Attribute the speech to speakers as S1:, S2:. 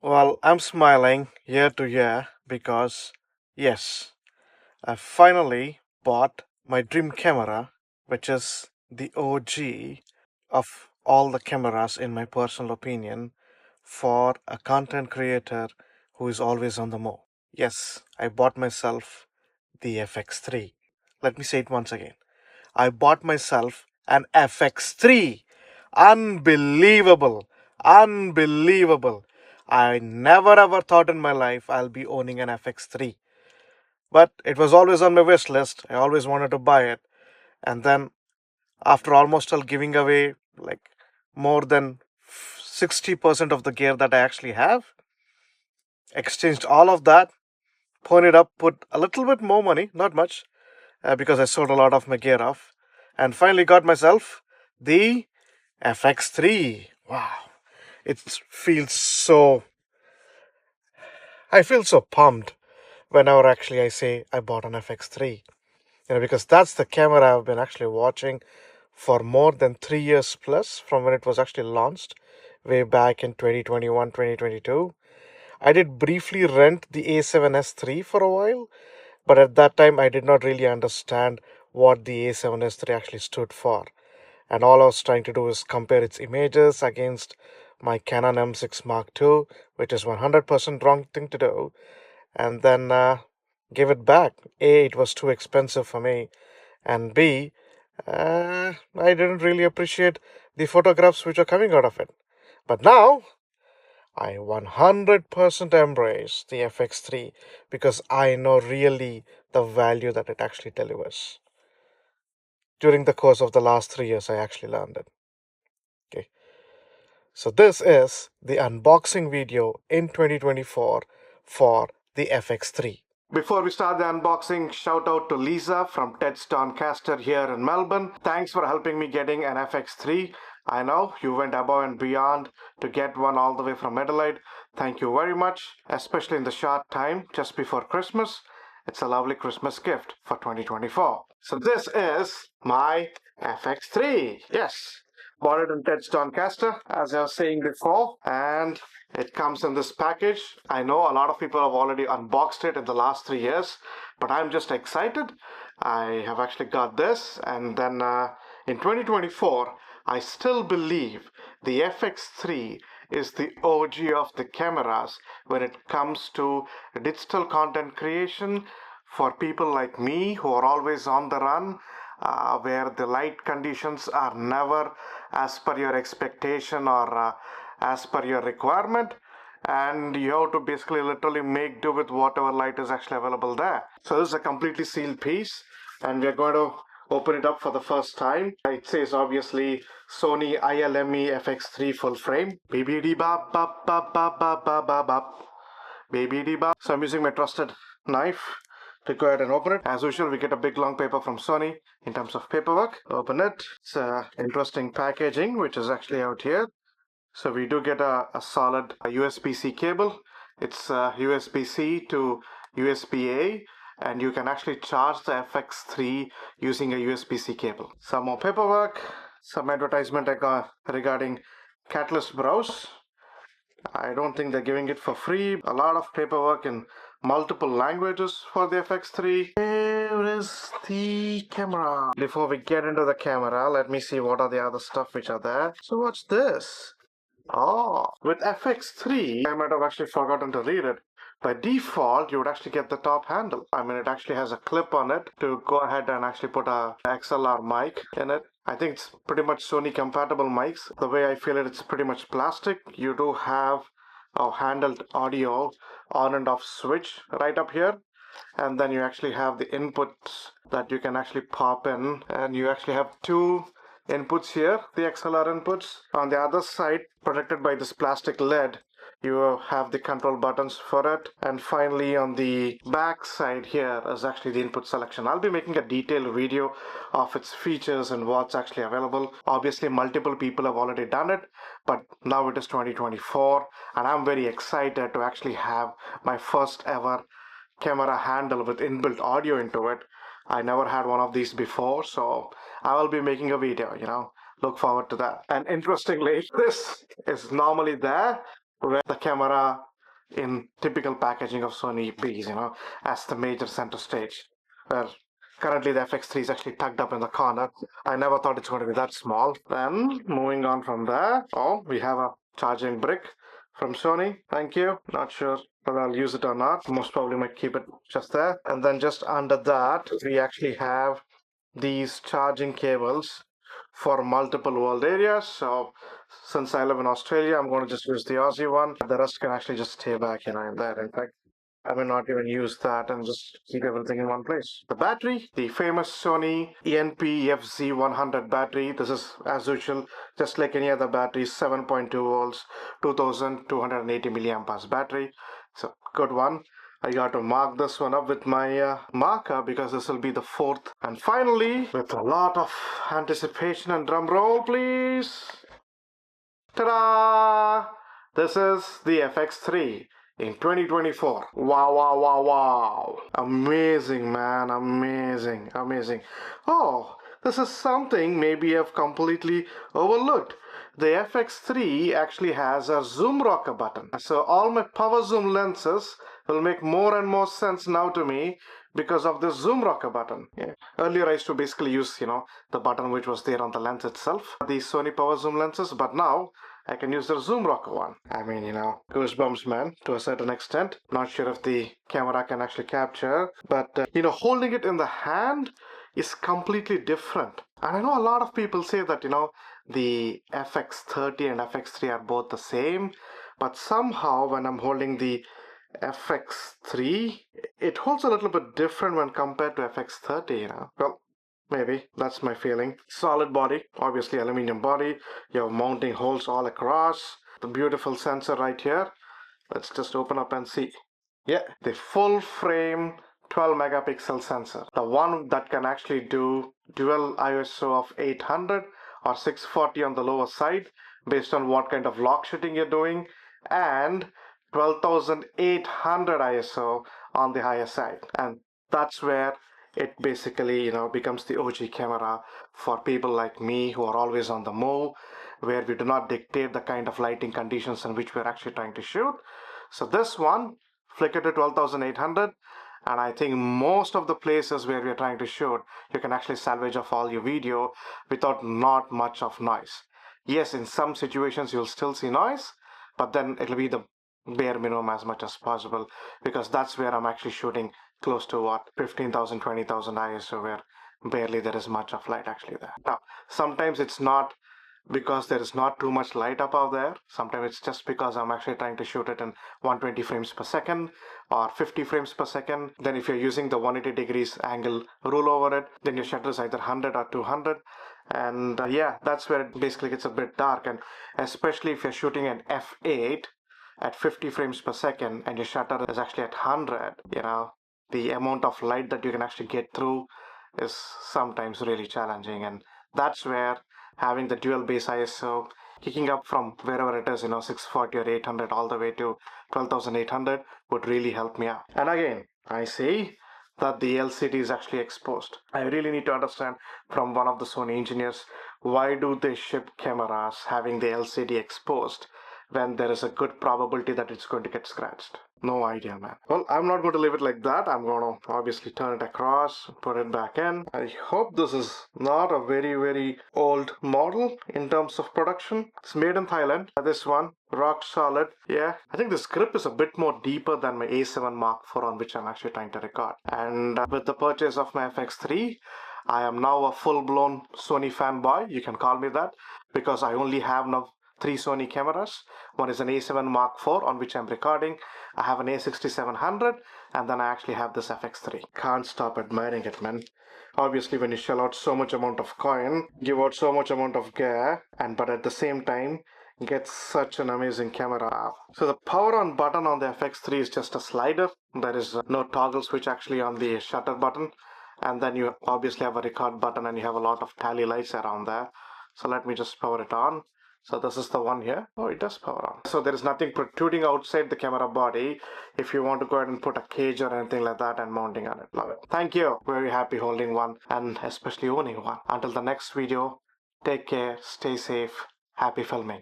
S1: Well, I'm smiling year to year because, yes, I finally bought my dream camera, which is the OG of all the cameras, in my personal opinion, for a content creator who is always on the move. Yes, I bought myself the FX3. Let me say it once again. I bought myself an FX3. Unbelievable. Unbelievable. I never ever thought in my life I'll be owning an FX3. But it was always on my wish list. I always wanted to buy it. And then, after almost all giving away like more than 60% of the gear that I actually have, exchanged all of that, pawned it up, put a little bit more money, not much, because I sold a lot of my gear off, and finally got myself the FX3. Wow. It feels so, I feel so pumped whenever actually I say I bought an FX3. Because that's the camera I've been actually watching for more than 3 years plus from when it was actually launched way back in 2021, 2022. I did briefly rent the A7S3 for a while, but at that time I did not really understand what the A7S3 actually stood for. And all I was trying to do is compare its images against my Canon M6 Mark II, which is 100% wrong thing to do, and then give it back. A, it was too expensive for me, and B, I didn't really appreciate the photographs which are coming out of it. But now, I 100% embrace the FX3 because I know really the value that it actually delivers. During the course of the last 3 years, I actually learned it. Okay. So this is the unboxing video in 2024 for the FX3. Before we start the unboxing, shout out to Lisa from Ted's Doncaster here in Melbourne. Thanks for helping me getting an FX3. I know you went above and beyond to get one all the way from Adelaide. Thank you very much, especially in the short time just before Christmas. It's a lovely Christmas gift for 2024. So this is my FX3. Yes, bought it in Ted's Doncaster, as I was saying before, and it comes in this package. I know a lot of people have already unboxed it in the last 3 years, but I'm just excited. I have actually got this, and then in 2024, I still believe the FX3 is the OG of the cameras when it comes to digital content creation for people like me who are always on the run, where the light conditions are never as per your expectation or as per your requirement, and you have to basically literally make do with whatever light is actually available there. So this is a completely sealed piece, and we're going to open it up for the first time. It says obviously Sony ILME FX3 full frame. BBD bop bop bop bop bop bop bop bop. BBD bop. So I'm using my trusted knife to go ahead and open it. As usual, we get a big long paper from Sony in terms of paperwork. Open it. It's interesting packaging, which is actually out here. So we do get a solid USB-C cable. It's USB-C to USB-A, and you can actually charge the FX3 using a USB-C cable. Some more paperwork, some advertisement regarding Catalyst Browse. I don't think they're giving it for free. A lot of paperwork in multiple languages for the FX3. Here is the camera. Before we get into the camera, let me see what are the other stuff which are there. So what's this? Oh, with FX3, I might have actually forgotten to read it. By default, you would actually get the top handle. I mean, it actually has a clip on it to go ahead and actually put a XLR mic in it. I think it's pretty much Sony compatible mics. The way I feel it, it's pretty much plastic. You do have a handled audio on and off switch right up here. And then you actually have the inputs that you can actually pop in, and you actually have two inputs here, the XLR inputs. On the other side, protected by this plastic lid, you have the control buttons for it. And finally, on the back side here is actually the input selection. I'll be making a detailed video of its features and what's actually available. Obviously, multiple people have already done it, but now it is 2024, and I'm very excited to actually have my first ever camera handle with inbuilt audio into it. I never had one of these before, so I will be making a video, look forward to that. And interestingly, this is normally there where the camera in typical packaging of Sony Bs, as the major center stage. Where currently the FX3 is actually tucked up in the corner. I never thought it's going to be that small. Then moving on from there, we have a charging brick from Sony. Thank you. Not sure whether I'll use it or not. Most probably might keep it just there. And then just under that, we actually have these charging cables for multiple world areas. So since I live in Australia, I'm going to just use the Aussie one. The rest can actually just stay back, in there. In fact, I may not even use that and just keep everything in one place. The battery, the famous Sony NP-FZ100 battery. This is, as usual, just like any other battery, 7.2 volts, 2280 milliamp hours battery. So good one. I got to mark this one up with my marker because this will be the fourth. And finally, with a lot of anticipation and drum roll, please. Ta-da! This is the FX3 in 2024. Wow, wow, wow, wow. Amazing, man. Amazing, amazing. Oh, this is something maybe I've completely overlooked. The FX3 actually has a zoom rocker button. So all my power zoom lenses will make more and more sense now to me because of the zoom rocker button. Yeah. Earlier I used to basically use, the button which was there on the lens itself, the Sony power zoom lenses, but now I can use the zoom rocker one. I mean, goosebumps, man, to a certain extent. Not sure if the camera can actually capture, but, holding it in the hand is completely different. And I know a lot of people say that, the FX30 and FX3 are both the same, but somehow when I'm holding the FX3, it holds a little bit different when compared to FX30, Well, maybe that's my feeling. Solid body, obviously aluminum body. You have mounting holes all across. The beautiful sensor right here. Let's just open up and see. Yeah, the full frame 12 megapixel sensor. The one that can actually do dual ISO of 800 or 640 on the lower side based on what kind of log shooting you're doing, and 12,800 ISO on the higher side. And that's where it basically, becomes the OG camera for people like me who are always on the move, where we do not dictate the kind of lighting conditions in which we're actually trying to shoot. So this one, flicker to 12,800, and I think most of the places where we're trying to shoot, you can actually salvage off all your video without not much of noise. Yes, in some situations you'll still see noise, but then it'll be the bare minimum as much as possible, because that's where I'm actually shooting close to 15,000, 20,000 ISO, where barely there is much of light actually there. Now, sometimes it's not because there is not too much light up out there. Sometimes it's just because I'm actually trying to shoot it in 120 frames per second or 50 frames per second. Then if you're using the 180 degrees angle rule over it, then your shutter is either 100 or 200. And yeah, that's where it basically gets a bit dark. And especially if you're shooting an f8 at 50 frames per second and your shutter is actually at 100, the amount of light that you can actually get through is sometimes really challenging. And that's where having the dual base ISO kicking up from wherever it is, 640 or 800 all the way to 12,800 would really help me out. And again, I see that the LCD is actually exposed. I really need to understand from one of the Sony engineers, why do they ship cameras having the LCD exposed when there is a good probability that it's going to get scratched? No idea, man. Well, I'm not going to leave it like that. I'm going to obviously turn it across, put it back in. I hope this is not a very, very old model in terms of production. It's made in Thailand. This one, rock solid. Yeah, I think this grip is a bit more deeper than my A7 Mark IV on which I'm actually trying to record. And with the purchase of my FX3, I am now a full-blown Sony fanboy. You can call me that, because I only have now 3 Sony cameras. One is an A7 Mark IV on which I'm recording. I have an A6700, and then I actually have this FX3. Can't stop admiring it, man. Obviously, when you shell out so much amount of coin, give out so much amount of gear, but at the same time, get such an amazing camera. So the power on button on the FX3 is just a slider. There is no toggle switch actually on the shutter button. And then you obviously have a record button, and you have a lot of tally lights around there. So let me just power it on. So this is the one here. Oh, it does power on. So there is nothing protruding outside the camera body if you want to go ahead and put a cage or anything like that and mounting on it. Love it. Thank you. Very happy holding one, and especially owning one. Until the next video, take care, stay safe, happy filming.